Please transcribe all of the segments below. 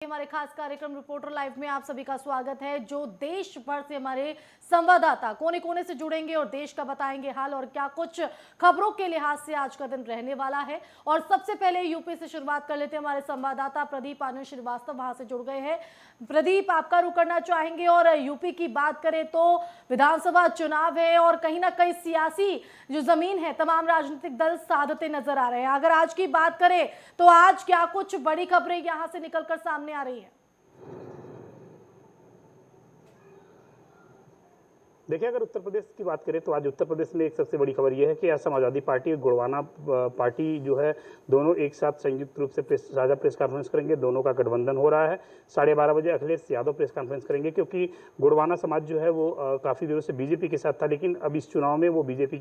हमारे खास कार्यक्रम रिपोर्टर लाइव में आप सभी का स्वागत है। जो देश भर से हमारे संवाददाता कोने कोने से जुड़ेंगे और देश का बताएंगे हाल और क्या कुछ खबरों के लिहाज से आज का दिन रहने वाला है। और सबसे पहले यूपी से शुरुआत कर लेते हैं। हमारे संवाददाता प्रदीप आनंद श्रीवास्तव वहां से जुड़ गए हैं। प्रदीप, आपका रुख करना चाहेंगे। और यूपी की बात करें तो विधानसभा चुनाव है और कहीं ना कहीं सियासी जो जमीन है तमाम राजनीतिक दल साधते नजर आ रहे हैं। अगर आज की बात करें तो आज क्या कुछ बड़ी खबरें यहां से निकलकर सामने आ रही है? देखिए, अगर उत्तर प्रदेश की बात करें तो आज उत्तर प्रदेश में एक सबसे बड़ी खबर यह है कि आज समाजवादी पार्टी और गुड़वाना पार्टी जो है दोनों एक साथ संयुक्त रूप से साझा प्रेस कॉन्फ्रेंस करेंगे। दोनों का गठबंधन हो रहा है। 12:30 बजे अखिलेश यादव प्रेस कॉन्फ्रेंस करेंगे, क्योंकि गुड़वाना समाज जो है वो काफ़ी दिनों से बीजेपी के साथ था, लेकिन अब इस चुनाव में वो बीजेपी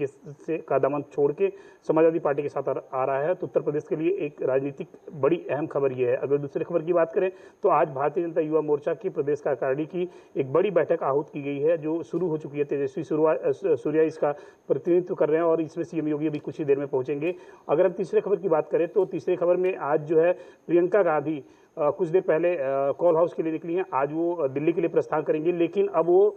का दामन छोड़ के समाजवादी पार्टी के साथ आ रहा है। तो उत्तर प्रदेश के लिए एक राजनीतिक बड़ी अहम खबर यह है। अगर दूसरी खबर की बात करें तो आज भारतीय जनता युवा मोर्चा की प्रदेश कार्यकारिणी की एक बड़ी बैठक आहूत की गई है, जो शुरू हो चुकी है। तेजस्वी सूर्या इसका प्रतिनिधित्व कर रहे हैं और इसमें सीएम योगी अभी कुछ ही देर में पहुंचेंगे। अगर हम तीसरे खबर की बात करें तो तीसरे खबर में आज जो है प्रियंका गांधी कुछ देर पहले कॉल हाउस के लिए निकली हैं। आज वो दिल्ली के लिए प्रस्थान करेंगी, लेकिन अब वो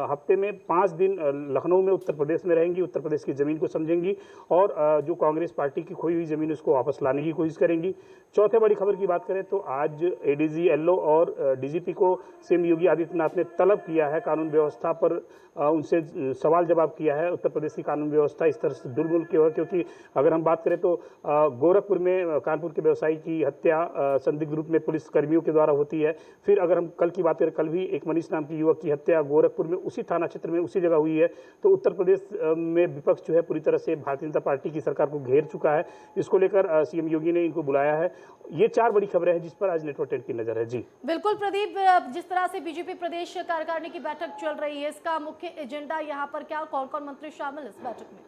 हफ्ते में 5 दिन लखनऊ में उत्तर प्रदेश में रहेंगी, उत्तर प्रदेश की ज़मीन को समझेंगी और जो कांग्रेस पार्टी की खोई हुई ज़मीन उसको वापस लाने की कोशिश करेंगी। चौथे बड़ी खबर की बात करें तो आज एडीजी एलओ और डीजीपी को सीएम योगी आदित्यनाथ ने तलब किया है। कानून व्यवस्था पर उनसे सवाल जवाब किया है। उत्तर प्रदेश की कानून व्यवस्था इस तरह से दुर्बल क्यों है, क्योंकि अगर हम बात करें तो गोरखपुर में कानपुर के व्यवसायी की हत्या संदिग्ध रूप में पुलिस कर्मियों के द्वारा होती है। फिर अगर हम कल की बात करें, कल भी एक मनीष नाम की युवक की हत्या गोरखपुर में उसी थाना क्षेत्र में उसी जगह हुई है। तो उत्तर प्रदेश में विपक्ष जो है पूरी तरह से भारतीय जनता पार्टी की सरकार को घेर चुका है। इसको लेकर सीएम योगी ने इनको बुलाया है। ये 4 बड़ी खबरें हैं जिस पर आज नेटवर्क 10 की नजर है। जी बिल्कुल प्रदीप, जिस तरह से बीजेपी प्रदेश कार्यकारिणी की बैठक चल रही है, इसका मुख्य एजेंडा यहाँ पर क्या, कौन कौन मंत्री शामिल इस बैठक में?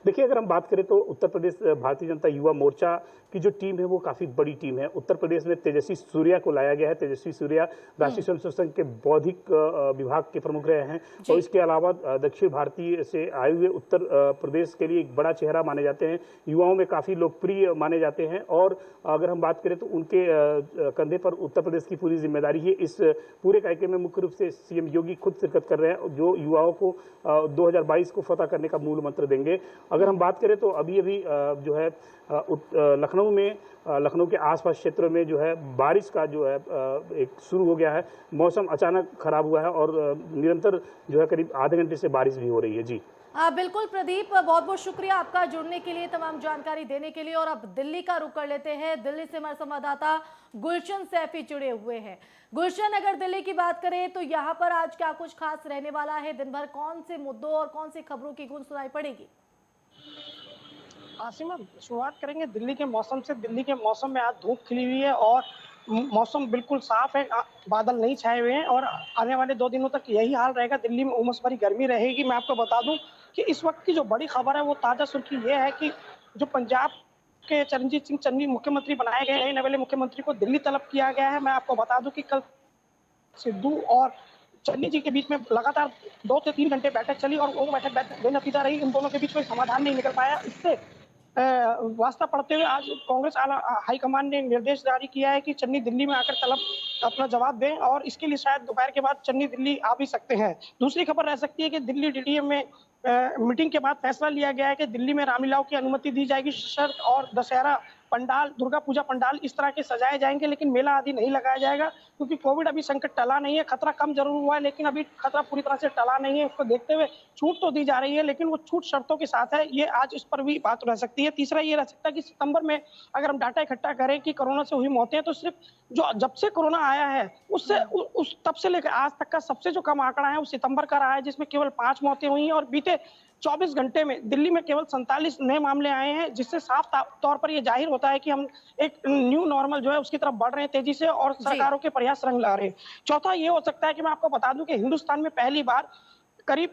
देखिए, अगर हम बात करें तो उत्तर प्रदेश भारतीय जनता युवा मोर्चा की जो टीम है वो काफ़ी बड़ी टीम है। उत्तर प्रदेश में तेजस्वी सूर्या को लाया गया है। तेजस्वी सूर्या राष्ट्रीय स्वयं संघ के बौद्धिक विभाग के प्रमुख रहे हैं और इसके अलावा दक्षिण भारतीय से आए हुए उत्तर प्रदेश के लिए एक बड़ा चेहरा माने जाते हैं। युवाओं में काफ़ी लोकप्रिय माने जाते हैं और अगर हम बात करें तो उनके कंधे पर उत्तर प्रदेश की पूरी जिम्मेदारी है। इस पूरे कार्यक्रम में मुख्य रूप से सीएम योगी खुद शिरकत कर रहे हैं, जो युवाओं को 2022 को फतह करने का मूल मंत्र देंगे। अगर हम बात करें तो अभी जो है लखनऊ में लखनऊ के आसपास क्षेत्रों में जो है बारिश का जो है एक शुरू हो गया है। मौसम अचानक खराब हुआ है और निरंतर जो है करीब आधे घंटे से बारिश भी हो रही है। जी बिल्कुल प्रदीप, बहुत बहुत शुक्रिया आपका जुड़ने के लिए, तमाम जानकारी देने के लिए। और अब दिल्ली का रुख कर लेते हैं। दिल्ली से हमारे संवाददाता गुलशन सैफी जुड़े हुए हैं। गुलशन, अगर दिल्ली की बात करें तो यहाँ पर आज क्या कुछ खास रहने वाला है? दिन भर कौन से मुद्दों और कौन सी खबरों की गूंज सुनाई पड़ेगी? आसिमा, शुरुआत करेंगे दिल्ली के मौसम से। दिल्ली के मौसम में आज धूप खिली हुई है और मौसम बिल्कुल साफ है। बादल नहीं छाए हुए हैं और आने वाले 2 दिनों तक यही हाल रहेगा। दिल्ली में उमस भरी गर्मी रहेगी। मैं आपको बता दूं कि इस वक्त की जो बड़ी खबर है वो ताज़ा सुर्खी ये है कि जो पंजाब के चरणजीत सिंह चन्नी मुख्यमंत्री बनाए गए हैं, नए मुख्यमंत्री को दिल्ली तलब किया गया है। मैं आपको बता दूं कि कल सिद्धू और चन्नी जी के बीच में लगातार 2 से 3 घंटे बैठक चली और वो बैठक बेनतीजा रही। इन दोनों के बीच कोई समाधान नहीं निकल पाया। इससे वास्ता पढ़ते हुए आज कांग्रेस हाईकमान ने निर्देश जारी किया है कि चन्नी दिल्ली में आकर तलब अपना जवाब दें और इसके लिए शायद दोपहर के बाद चन्नी दिल्ली आ भी सकते हैं। दूसरी खबर रह सकती है कि दिल्ली डीडीएम में मीटिंग के बाद फैसला लिया गया है कि दिल्ली में रामलीलाओं की अनुमति दी जाएगी। शरद और दशहरा पंडाल, दुर्गा पूजा पंडाल इस तरह के सजाए जाएंगे, लेकिन मेला आदि नहीं लगाया जाएगा, क्योंकि कोविड अभी संकट टला नहीं है। खतरा कम जरूर हुआ है, लेकिन अभी खतरा पूरी तरह से टला नहीं है। उसको देखते हुए छूट तो दी जा रही है, लेकिन वो छूट शर्तों के साथ है। ये आज इस पर भी बात रह सकती है। तीसरा ये रह सकता है कि सितंबर में अगर हम डाटा इकट्ठा करें कि कोरोना से हुई मौतें, तो सिर्फ जो जब से कोरोना आया है उससे उस तब से लेकर आज तक का सबसे जो कम आंकड़ा है वो सितंबर का रहा है, जिसमें केवल 5 मौतें हुई हैं और बीते 24 घंटे में दिल्ली में केवल 47 नए मामले आए हैं, जिससे साफ तौर पर यह जाहिर होता है कि हम एक न्यू नॉर्मल जो है उसकी तरफ बढ़ रहे हैं तेजी से और सरकारों के प्रयास रंग ला रहे हैं। चौथा ये हो सकता है कि मैं आपको बता दूं कि हिंदुस्तान में पहली बार करीब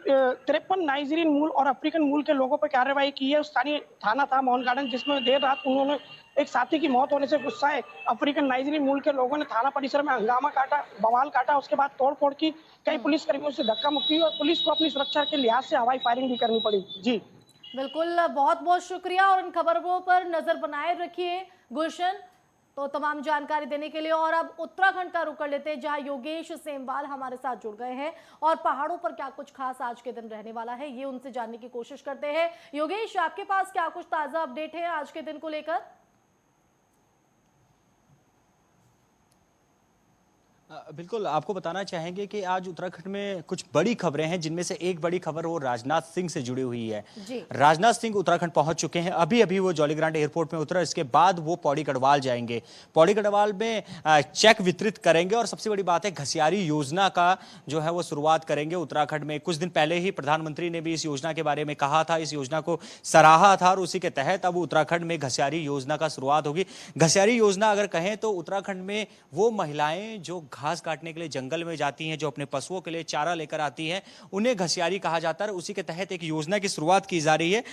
53 नाइजीरियन मूल और अफ्रीकन मूल के लोगों पर कार्रवाई की है। स्थानीय थाना था मोहन गार्डन, जिसमें देर रात उन्होंने एक साथी की मौत होने से गुस्साए अफ्रीकन नाइजीरियन मूल के लोगों ने थाना परिसर में हंगामा काटा, बवाल काटा। उसके बाद तोड़फोड़ की, कई पुलिस कर्मियों से धक्का मुक्की हुई और पुलिस को अपनी सुरक्षा के लिहाज से हवाई फायरिंग भी करनी पड़ी। जी बिल्कुल, बहुत बहुत शुक्रिया और इन खबरों पर नजर बनाए रखिए गुलशन। तो तमाम जानकारी देने के लिए। और अब उत्तराखंड का रुख कर लेते हैं, जहां योगेश सेमवाल हमारे साथ जुड़ गए हैं और पहाड़ों पर क्या कुछ खास आज के दिन रहने वाला है ये उनसे जानने की कोशिश करते हैं। योगेश, आपके पास क्या कुछ ताजा अपडेट है आज के दिन को लेकर? बिल्कुल, आपको बताना चाहेंगे कि आज उत्तराखंड में कुछ बड़ी खबरें हैं, जिनमें से एक बड़ी खबर वो राजनाथ सिंह से जुड़ी हुई है। जी। राजनाथ सिंह उत्तराखंड पहुंच चुके हैं। अभी-अभी वो जौलीग्रांट एयरपोर्ट में उतरे, इसके बाद वो पौड़ी गढ़वाल जाएंगे। पौड़ी गढ़वाल में चेक वितरित करेंगे और सबसे बड़ी बात है, घसियारी योजना का जो है वो शुरुआत करेंगे उत्तराखंड में। कुछ दिन पहले ही प्रधानमंत्री ने भी इस योजना के बारे में कहा था, इस योजना को सराहा था और उसी के तहत अब उत्तराखंड में घसियारी योजना का शुरुआत होगी। घसियारी योजना अगर कहें तो उत्तराखंड में वो महिलाएं जो घास काटने के लिए जंगल में जाती हैं, जो अपने पशुओं के लिए चारा लेकर आती हैं, उन्हें घसियारी कहा जाता है। उसी के तहत एक योजना की शुरुआत की जा रही है।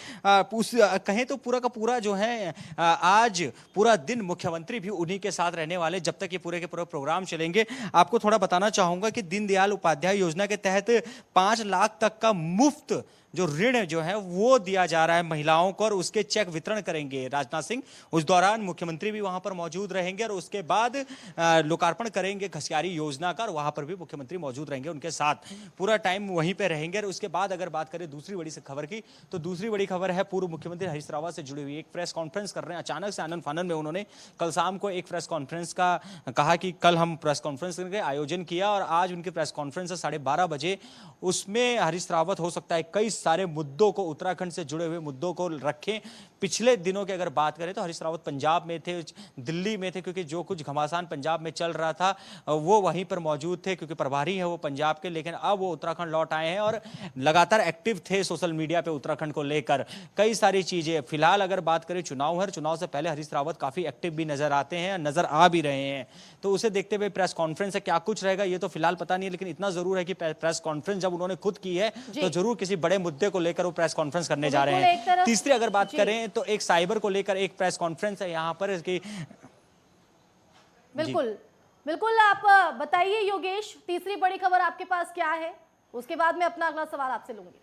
कहें तो पूरा का पूरा जो है आज पूरा दिन मुख्यमंत्री भी उन्हीं के साथ रहने वाले, जब तक ये पूरे के पूरे प्रोग्राम चलेंगे। आपको थोड़ा बताना चाहूंगा कि दीनदयाल उपाध्याय योजना के तहत 5 लाख तक का मुफ्त जो ऋण जो है वो दिया जा रहा है महिलाओं को और उसके चेक वितरण करेंगे राजनाथ सिंह। उस दौरान मुख्यमंत्री भी वहां पर मौजूद रहेंगे और उसके बाद लोकार्पण करेंगे घसियारी योजना का और वहां पर भी मुख्यमंत्री मौजूद रहेंगे उनके साथ, पूरा टाइम वहीं पे रहेंगे। और उसके बाद अगर बात करें दूसरी बड़ी खबर की, तो दूसरी बड़ी खबर है पूर्व मुख्यमंत्री हरीश रावत से जुड़ी हुई। एक प्रेस कॉन्फ्रेंस कर रहे हैं अचानक से आनन फानन में। उन्होंने कल शाम को एक प्रेस कॉन्फ्रेंस का कहा कि कल हम प्रेस कॉन्फ्रेंस करके आयोजन किया और आज उनकी प्रेस कॉन्फ्रेंस है 12:30 बजे। उसमें हरीश रावत हो सकता है कई सारे मुद्दों को, उत्तराखंड से जुड़े हुए मुद्दों को रखें। पिछले दिनों की अगर बात करें तो हरीश रावत पंजाब में थे, दिल्ली में थे, क्योंकि जो कुछ घमासान पंजाब में चल रहा था वो वहीं पर मौजूद थे, क्योंकि प्रभारी है वो पंजाब के। लेकिन अब वो उत्तराखंड लौट आए हैं और लगातार एक्टिव थे सोशल मीडिया पे उत्तराखंड को लेकर कई सारी चीजें। फिलहाल अगर बात करें चुनाव है, चुनाव से पहले हरीश रावत काफी एक्टिव भी नजर आते हैं, नजर आ भी रहे हैं। तो उसे देखते हुए प्रेस कॉन्फ्रेंस है, क्या कुछ रहेगा ये तो फिलहाल पता नहीं है, लेकिन इतना जरूर है कि प्रेस कॉन्फ्रेंस जब उन्होंने खुद की है तो जरूर किसी बड़े मुद्दे को लेकर वो प्रेस कॉन्फ्रेंस करने जा रहे हैं। तीसरी अगर बात करें तो एक साइबर को लेकर एक प्रेस कॉन्फ्रेंस है यहाँ पर कि बिल्कुल बिल्कुल, आप बताइए योगेश, तीसरी बड़ी खबर आपके पास क्या है? उसके बाद मैं अपना अगला सवाल आपसे लूंगी।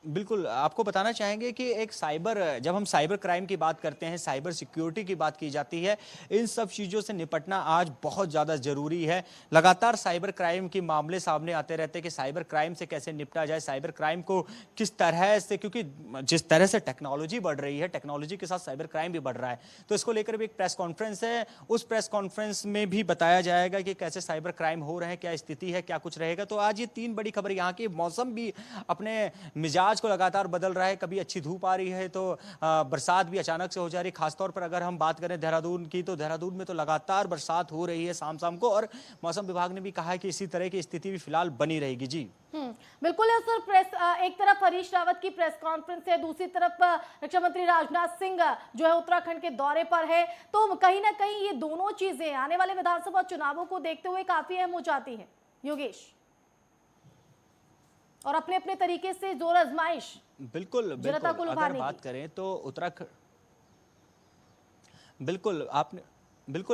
बिल्कुल, आपको बताना चाहेंगे कि एक जब हम साइबर क्राइम की बात करते हैं, साइबर सिक्योरिटी की बात की जाती है, इन सब चीज़ों से निपटना आज बहुत ज़्यादा ज़रूरी है। लगातार साइबर क्राइम के मामले सामने आते रहते हैं कि साइबर क्राइम से कैसे निपटा जाए, साइबर क्राइम को किस तरह से, क्योंकि जिस तरह से टेक्नोलॉजी बढ़ रही है, टेक्नोलॉजी के साथ साइबर क्राइम भी बढ़ रहा है। तो इसको लेकर भी एक प्रेस कॉन्फ्रेंस है, उस प्रेस कॉन्फ्रेंस में भी बताया जाएगा कि कैसे साइबर क्राइम हो रहे हैं, क्या स्थिति है, क्या कुछ रहेगा। तो आज ये 3 बड़ी खबर। यहाँ की मौसम भी अपने मिजाज को लगातार बदल रहा है, कभी अच्छी धूप आ रही है तो बरसात भी अचानक से हो जा रही है। खासतौर पर अगर हम बात करें देहरादून की, तो देहरादून में तो लगातार बरसात हो रही है शाम शाम को, और मौसम विभाग ने भी कहा है कि इसी तरह की स्थिति भी फिलहाल बनी रहेगी। जी बिल्कुल है सर। प्रेस एक तरफ हरीश रावत की प्रेस कॉन्फ्रेंस है, दूसरी तरफ रक्षा मंत्री राजनाथ सिंह जो है उत्तराखंड के दौरे पर है। तो कहीं ना कहीं ये दोनों चीजें आने वाले विधानसभा चुनावों को देखते हुए काफी अहम हो जाती है योगेश, और अपने अपने तरीके से जोर आजमाइश बिल्कुल जनता को अगर लुभाने बात की। करें तो उत्तराखंड, बिल्कुल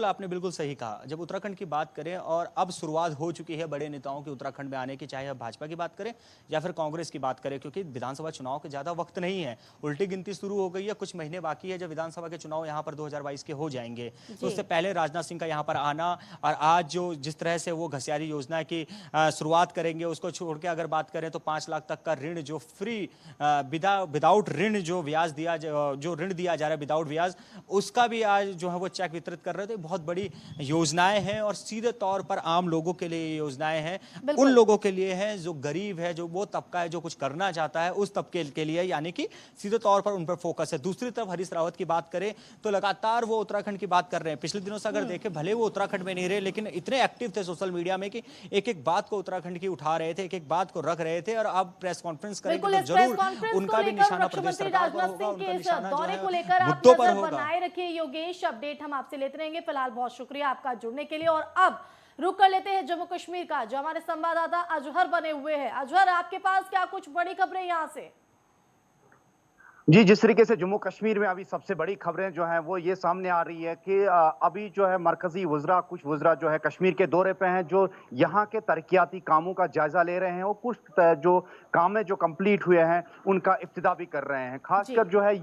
आपने बिल्कुल सही कहा। जब उत्तराखंड की बात करें और अब शुरुआत हो चुकी है बड़े नेताओं की उत्तराखंड में आने की, चाहे अब भाजपा की बात करें या फिर कांग्रेस की बात करें, क्योंकि विधानसभा चुनाव के ज़्यादा वक्त नहीं है, उल्टी गिनती शुरू हो गई है, कुछ महीने बाकी है जब विधानसभा के चुनाव यहाँ पर 2022 के हो जाएंगे। तो उससे पहले राजनाथ सिंह का यहाँ पर आना और आज जो जिस तरह से वो घसियारी योजना की शुरुआत करेंगे, उसको छोड़ के अगर बात करें तो 5 लाख तक का ऋण जो फ्री विदाउट ऋण जो ब्याज दिया, जो ऋण दिया जा रहा है विदाउट ब्याज, उसका भी आज जो है वो चेक वितरित कर रहे थे। बहुत बड़ी योजनाएं हैं और सीधे तौर पर आम लोगों के लिए योजनाएं हैं, उन लोगों के लिए हैं जो गरीब है, जो वो तबका है जो कुछ करना चाहता है, उस तबके के लिए, यानी कि सीधे तौर पर उन पर फोकस है। दूसरी तरफ हरीश रावत की बात करें तो लगातार वो उत्तराखंड की बात कर रहे हैं। पिछले दिनों से अगर देखें, भले वो उत्तराखंड में नहीं रहे, लेकिन इतने एक्टिव थे सोशल मीडिया में कि एक एक बात को उत्तराखंड की उठा रहे थे, एक एक बात को रख रहे थे। और अब प्रेस कॉन्फ्रेंस करेंगे तो जरूर उनका भी निशाना प्रदेश सरकार पर होगा, उनका निशाना जो है मुद्दों पर होगा। बनाए रखिए योगेश, अपडेट हम आपसे लेते रहेंगे। फिलहाल बहुत शुक्रिया आपका जुड़ने के लिए। और अब रुक कर लेते हैं जम्मू कश्मीर का, जो हमारे संवाददाता अजहर बने हुए हैं। अजहर, आपके पास क्या कुछ बड़ी खबरें यहां से? जी, जिस तरीके से जम्मू कश्मीर में अभी सबसे बड़ी खबरें जो हैं वो ये सामने आ रही है कि अभी जो है मरकजी वज़रा कुछ वज़रा जो है कश्मीर के दौरे पे हैं, जो यहाँ के तरक्याती कामों का जायजा ले रहे हैं और कुछ जो काम है जो कंप्लीट हुए हैं उनका इब्तिदा भी कर रहे हैं। जी। खासकर जो है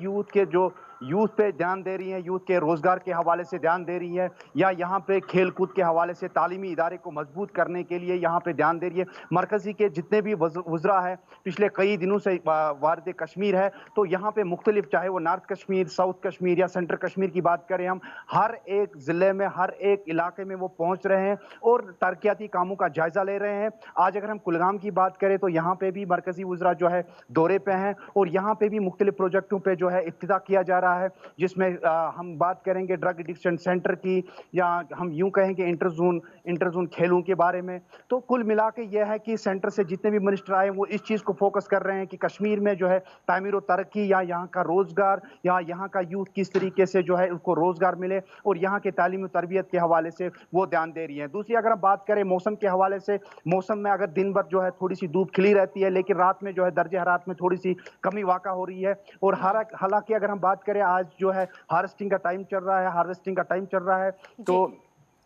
यूथ पे ध्यान दे रही है, यूथ के रोजगार के हवाले से ध्यान दे रही है, या यहाँ पे खेल कूद के हवाले से तालीमी इदारे को मजबूत करने के लिए यहाँ पे ध्यान दे रही है। मरकजी के जितने भी वज़रा है पिछले कई दिनों से वारद कश्मीर है, तो यहाँ पे मुख्तलिफ, चाहे वो नॉर्थ कश्मीर, साउथ कश्मीर या सेंट्रल कश्मीर की बात करें हम, हर एक जिले में, हर एक इलाके में वो पहुंच रहे हैं और तरक्याती कामों का जायजा ले रहे हैं। आज अगर हम कुलगाम की बात करें तो यहाँ पे भी मरकजी वज़रा जो है दौरे पे हैं और यहाँ पे भी मुख्तलिफ प्रोजेक्टों पे जो है इफ्तिताह किया जा रहा है, जिसमें हम बात करेंगे ड्रग एडिक्शन सेंटर की, या हम यूं कहेंगे इंटर जोन खेलों के बारे में। तो कुल मिला के यह है कि सेंटर से जितने भी मिनिस्टर आए वो इस चीज को फोकस कर रहे हैं कि कश्मीर में जो है तामीर और तरक्की, या यहाँ का रोजगार, या यहाँ का यूथ किस तरीके से जो है उसको रोजगार मिले, और यहाँ के तालीम और तरबियत के हवाले से वो ध्यान दे रही है। दूसरी अगर हम बात करें मौसम के हवाले से, मौसम में अगर दिन भर जो है थोड़ी सी धूप खिली रहती है, लेकिन रात में जो है दर्जे हरारत में थोड़ी सी कमी वाक़ा हो रही है। और हालांकि अगर हम बात करें, आज जो है हार्वेस्टिंग का टाइम चल रहा है, तो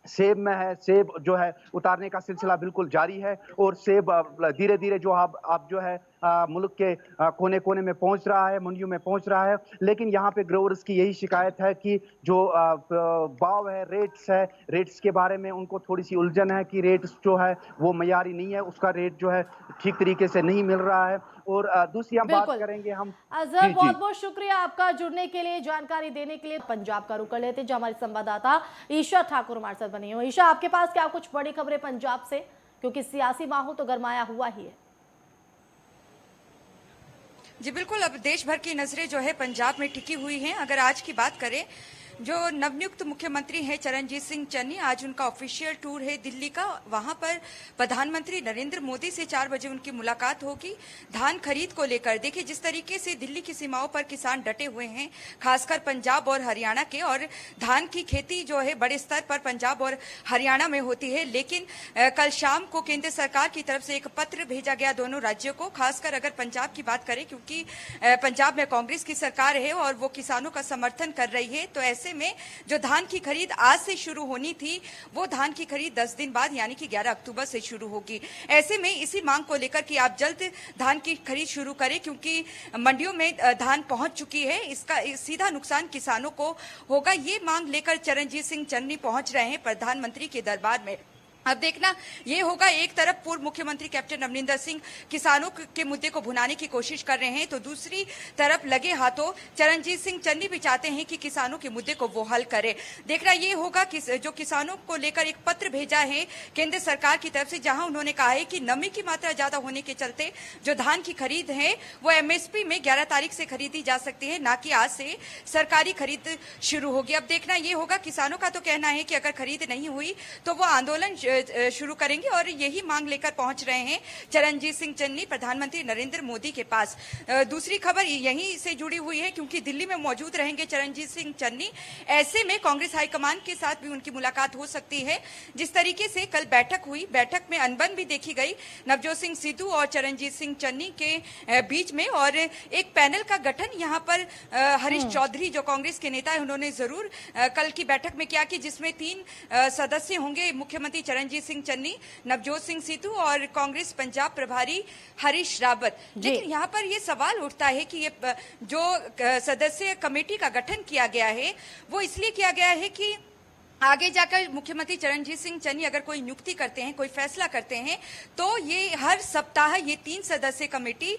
सेब में है, सेब जो है उतारने का सिलसिला बिल्कुल जारी है, और सेब धीरे धीरे जो अब जो है मुल्क के कोने कोने में पहुंच रहा है, मंडियों में पहुंच रहा है। लेकिन यहाँ पे ग्रोवर्स की यही शिकायत है कि जो भाव है, रेट्स के बारे में उनको थोड़ी सी उलझन है कि रेट्स जो है वो मयारी नहीं है, उसका रेट जो है ठीक तरीके से नहीं मिल रहा है। और दूसरी हम बात करेंगे हम अजहर, बहुत बहुत शुक्रिया आपका जुड़ने के लिए, जानकारी देने के लिए। पंजाब का रुख कर लेते हैं, जो हमारी संवाददाता ईशा ठाकुर हमारे साथ बनी हुई। ईशा, आपके पास क्या कुछ बड़ी खबरें पंजाब से, क्योंकि सियासी माहौल तो गरमाया हुआ ही है। जी बिल्कुल, अब देश भर की नजरें जो है पंजाब में टिकी हुई हैं। अगर आज की बात करें, जो नवनियुक्त मुख्यमंत्री हैं चरणजीत सिंह चन्नी, आज उनका ऑफिशियल टूर है दिल्ली का। वहां पर प्रधानमंत्री नरेंद्र मोदी से 4 बजे उनकी मुलाकात होगी धान खरीद को लेकर। देखिए, जिस तरीके से दिल्ली की सीमाओं पर किसान डटे हुए हैं, खासकर पंजाब और हरियाणा के, और धान की खेती जो है बड़े स्तर पर पंजाब और हरियाणा में होती है। लेकिन कल शाम को केंद्र सरकार की तरफ से एक पत्र भेजा गया दोनों राज्यों को, खासकर अगर पंजाब की बात करें, क्योंकि पंजाब में कांग्रेस की सरकार है और वो किसानों का समर्थन कर रही है। तो ऐसे में जो धान की खरीद आज से शुरू होनी थी, वो धान की खरीद 10 दिन बाद यानी कि 11 अक्टूबर से शुरू होगी। ऐसे में इसी मांग को लेकर कि आप जल्द धान की खरीद शुरू करें, क्योंकि मंडियों में धान पहुंच चुकी है, इसका सीधा नुकसान किसानों को होगा। ये मांग लेकर चरणजीत सिंह चन्नी पहुंच रहे हैं प्रधानमंत्री के दरबार में। अब देखना ये होगा, एक तरफ पूर्व मुख्यमंत्री कैप्टन अमरिंदर सिंह किसानों के मुद्दे को भुनाने की कोशिश कर रहे हैं, तो दूसरी तरफ लगे हाथों चरणजीत सिंह चन्नी भी चाहते हैं कि किसानों के मुद्दे को वो हल करे। देखना ये होगा कि जो किसानों को लेकर एक पत्र भेजा है केंद्र सरकार की तरफ से, जहां उन्होंने कहा है कि नमी की मात्रा ज्यादा होने के चलते जो धान की खरीद है वो एमएसपी में 11 तारीख से खरीदी जा सकती है, ना कि आज से सरकारी खरीद शुरू होगी। अब देखना ये होगा, किसानों का तो कहना है कि अगर खरीद नहीं हुई तो वो आंदोलन शुरू करेंगे, और यही मांग लेकर पहुंच रहे हैं चरणजीत सिंह चन्नी प्रधानमंत्री नरेंद्र मोदी के पास। दूसरी खबर यहीं से जुड़ी हुई है, क्योंकि दिल्ली में मौजूद रहेंगे चरणजीत सिंह चन्नी। ऐसे में कांग्रेस हाईकमान के साथ भी उनकी मुलाकात हो सकती है। जिस तरीके से कल बैठक हुई, बैठक में अनबन भी देखी गई नवजोत सिंह सिद्धू और चरणजीत सिंह चन्नी के बीच में, और एक पैनल का गठन यहाँ पर हरीश चौधरी जो कांग्रेस के नेता है उन्होंने जरूर कल की बैठक में किया, कि जिसमें 3 सदस्य होंगे, मुख्यमंत्री चरणजीत सिंह चन्नी, नवजोत सिंह सिद्धू और कांग्रेस पंजाब प्रभारी हरीश रावत। लेकिन यहाँ पर ये सवाल उठता है कि ये जो सदस्य कमेटी का गठन किया गया है वो इसलिए किया गया है कि आगे जाकर मुख्यमंत्री चरणजीत सिंह चन्नी अगर कोई नियुक्ति करते हैं, कोई फैसला करते हैं, तो ये हर सप्ताह ये 3 सदस्यीय कमेटी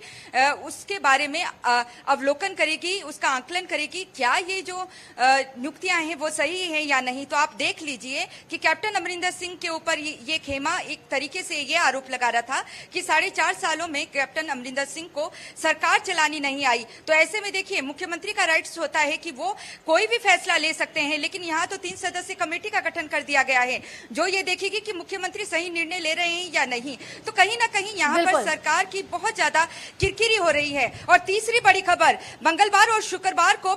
उसके बारे में अवलोकन करेगी, उसका आंकलन करेगी, क्या ये जो नियुक्तियां हैं वो सही हैं या नहीं। तो आप देख लीजिए कि कैप्टन अमरिंदर सिंह के ऊपर ये खेमा एक तरीके से ये आरोप लगा रहा था कि 4.5 सालों में कैप्टन अमरिंदर सिंह को सरकार चलानी नहीं आई। तो ऐसे में देखिए, मुख्यमंत्री का राइट्स होता है कि वो कोई भी फैसला ले सकते हैं, लेकिन यहाँ तो 3 सदस्यीय कमेटी का गठन कर दिया गया है जो ये देखेगी कि मुख्यमंत्री सही निर्णय ले रहे हैं या नहीं। तो कहीं ना कहीं यहाँ पर सरकार की बहुत ज्यादा किरकिरी हो रही है। और तीसरी बड़ी खबर, मंगलवार और शुक्रवार को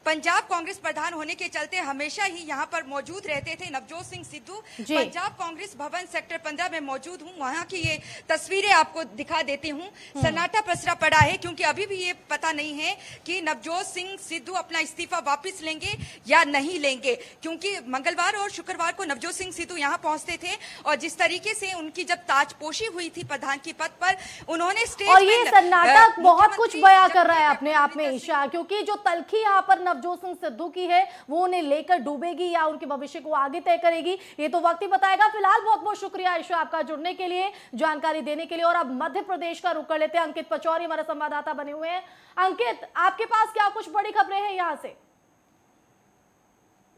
पंजाब कांग्रेस प्रधान होने के चलते हमेशा ही यहाँ पर मौजूद रहते थे नवजोत सिंह सिद्धू। पंजाब कांग्रेस भवन सेक्टर 15 में मौजूद हूँ, वहाँ की ये तस्वीरें आपको दिखा देती हूँ। सन्नाटा पसरा पड़ा है क्योंकि अभी भी ये पता नहीं है कि नवजोत सिंह सिद्धू अपना इस्तीफा वापस लेंगे या नहीं लेंगे, क्योंकि मंगलवार और शुक्रवार को नवजोत सिंह सिद्धू यहाँ पहुंचते थे और जिस तरीके से उनकी जब ताजपोशी हुई थी प्रधान की पद पर, उन्होंने स्टेज और ये सन्नाटा बहुत कुछ बयां कर रहा है अपने आप में ईशा, क्योंकि जो तलखी यहाँ पर नवजोत सिंह सिद्धू की है वो उन्हें लेकर डूबेगी या उनके भविष्य को आगे तय करेगी, ये तो वक्त ही बताएगा। फिलहाल बहुत बहुत शुक्रिया ईशा आपका जुड़ने के लिए, जानकारी देने के लिए। और अब मध्य प्रदेश का रुख कर लेते हैं, अंकित पचौरी हमारे संवाददाता बने हुए हैं। अंकित, आपके पास क्या कुछ बड़ी खबरें हैं यहाँ से?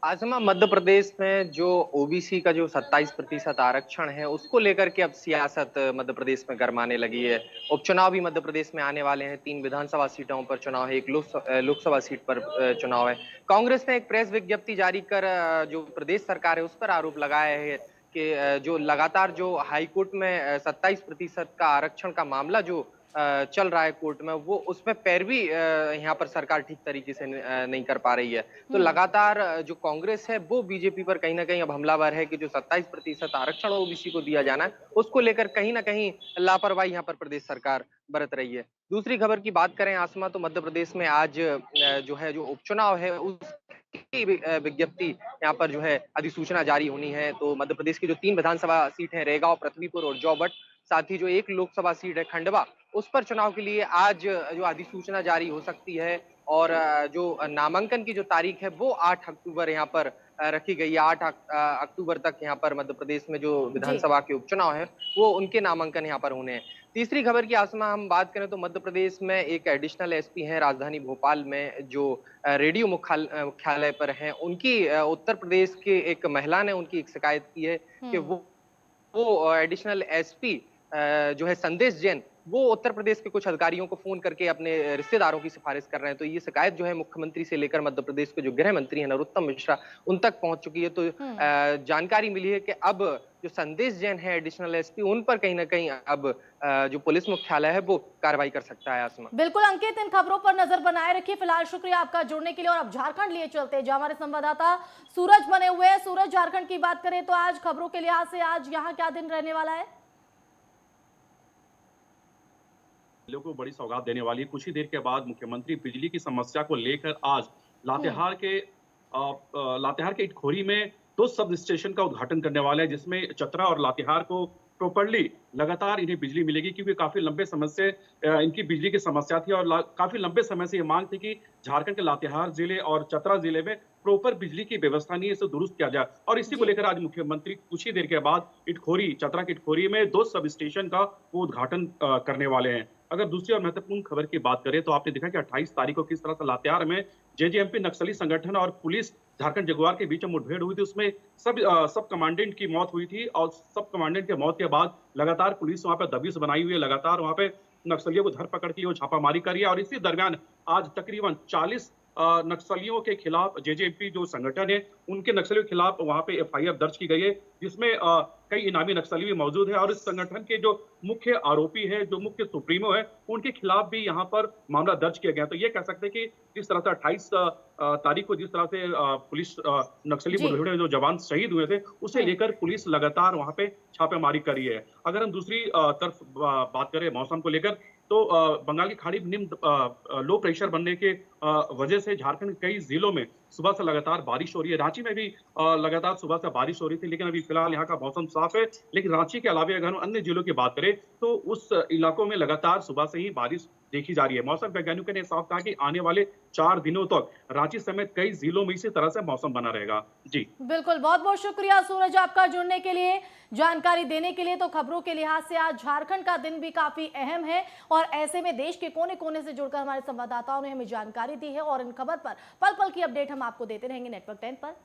आजमा, मध्य प्रदेश में जो ओबीसी का जो 27% आरक्षण है उसको लेकर के अब सियासत मध्य प्रदेश में गरमाने लगी है। उपचुनाव भी मध्य प्रदेश में आने वाले हैं, 3 विधानसभा सीटों पर चुनाव है, एक लोकसभा सीट पर चुनाव है। कांग्रेस ने एक प्रेस विज्ञप्ति जारी कर जो प्रदेश सरकार है उस पर आरोप लगाया है कि जो लगातार जो हाईकोर्ट में 27% का आरक्षण का मामला जो चल रहा है कोर्ट में, वो उसमें पैरवी यहाँ पर सरकार ठीक तरीके से नहीं कर पा रही है। तो लगातार जो कांग्रेस है वो बीजेपी पर कहीं ना कहीं अब हमलावर है कि जो 27% आरक्षण ओबीसी को दिया जाना है उसको लेकर कहीं ना कहीं लापरवाही यहाँ पर प्रदेश सरकार बरत रही है। दूसरी खबर की बात करें आसमा, तो मध्य प्रदेश में आज जो है जो उपचुनाव है उसकी विज्ञप्ति यहाँ पर जो है अधिसूचना जारी होनी है। तो मध्य प्रदेश की जो 3 विधानसभा सीट है, रेगांव, पृथ्वीपुर और जोबट, साथ ही जो एक लोकसभा सीट है खंडवा, उस पर चुनाव के लिए आज जो अधिसूचना जारी हो सकती है। और जो नामांकन की जो तारीख है वो 8 अक्टूबर यहाँ पर रखी गई है। 8 अक्टूबर तक यहाँ पर मध्य प्रदेश में जो विधानसभा के उपचुनाव है वो उनके नामांकन यहाँ पर होने हैं। तीसरी खबर की आसमा हम बात करें तो मध्य प्रदेश में एक एडिशनल एसपी हैं राजधानी भोपाल में जो रेडियो मुख्यालय पर हैं। उनकी उत्तर प्रदेश के एक महिला ने उनकी एक शिकायत की है कि वो एडिशनल एसपी जो है संदेश जैन, वो उत्तर प्रदेश के कुछ अधिकारियों को फोन करके अपने रिश्तेदारों की सिफारिश कर रहे हैं। तो ये शिकायत जो है मुख्यमंत्री से लेकर मध्य प्रदेश के जो गृह मंत्री हैं नरोत्तम मिश्रा, उन तक पहुंच चुकी है। तो जानकारी मिली है कि अब जो संदेश जैन है एडिशनल एसपी, उन पर कहीं ना कहीं अब जो पुलिस मुख्यालय है वो कार्रवाई कर सकता है। आसमा, बिल्कुल अंकित, इन खबरों पर नजर बनाए रखिए। फिलहाल शुक्रिया आपका जुड़ने के लिए। और अब झारखंड लिए चलते हैं, जहां हमारे संवाददाता सूरज बने हुए हैं। सूरज, झारखंड की बात करें तो आज खबरों के लिहाज से आज यहाँ क्या दिन रहने वाला है? को बड़ी सौगात देने वाली है। कुछ ही देर के बाद मुख्यमंत्री बिजली की समस्या को लेकर आज लातेहार के इटखोरी में 2 सब स्टेशन का उद्घाटन करने वाले हैं, जिसमें चतरा और लातेहार को प्रॉपर्ली लगातार इन्हें बिजली मिलेगी, क्योंकि काफी लंबे समय से इनकी बिजली की समस्या थी और काफी लंबे समय से ये मांग थी कि झारखंड के लातेहार जिले और चतरा जिले में प्रॉपर बिजली की व्यवस्था नहीं है, इसे दुरुस्त किया जाए। और इसी को लेकर आज मुख्यमंत्री कुछ ही देर के बाद चतरा के इटखोरी में 2 सब स्टेशन का वो उद्घाटन करने वाले हैं। अगर दूसरी और महत्वपूर्ण खबर की बात करें तो आपने देखा कि 28 तारीख को किस तरह से लातेहार में जेजेएमपी नक्सली संगठन और पुलिस झारखंड जगुआर के बीच में मुठभेड़ हुई थी। उसमें सब कमांडेंट की मौत हुई थी और सब कमांडेंट की मौत के बाद लगातार पुलिस वहां पे दबिश बनाई हुई है, लगातार वहां पे नक्सलियों को धरपकड़ की, वो छापामारी करी है। और इसी दरमियान आज तकरीबन 40 नक्सलियों के खिलाफ जेजेएमपी जो संगठन है उनके नक्सलियों के खिलाफ वहां पे एफआईआर दर्ज की गई है, जिसमें कई इनामी नक्सली भी मौजूद है। और इस संगठन के जो मुख्य आरोपी है, जो मुख्य सुप्रीमो है, उनके खिलाफ भी यहाँ पर मामला दर्ज किया गया। तो ये कह सकते हैं कि जिस तरह से 28 तारीख को जिस तरह से पुलिस नक्सली मुठभेड़ में जो जवान शहीद हुए थे, उसे लेकर पुलिस लगातार वहां पे छापेमारी कर रही है। अगर हम दूसरी तरफ बात करें मौसम को लेकर तो बंगाल की खाड़ी में निम्न लो प्रेशर बनने के वजह से झारखंड के कई जिलों में सुबह से लगातार बारिश हो रही है। रांची में भी लगातार सुबह से बारिश हो रही थी, लेकिन अभी फिलहाल यहाँ का मौसम साफ है। लेकिन रांची के अलावा अगर हम अन्य जिलों की बात करें तो उस इलाकों में लगातार सुबह से ही बारिश देखी जा रही है। मौसम वैज्ञानिकों ने साफ कहा कि आने वाले 4 दिनों तक रांची समेत कई जिलों में इसी तरह से मौसम बना रहेगा। जी बिल्कुल, बहुत बहुत शुक्रिया सूरज आपका जुड़ने के लिए, जानकारी देने के लिए। तो खबरों के लिहाज से आज झारखंड का दिन भी काफी अहम है और ऐसे में देश के कोने कोने से जुड़कर हमारे संवाददाताओं ने हमें जानकारी दी है और इन खबर पर पल पल की अपडेट हम आपको देते रहेंगे नेटवर्क 10 पर।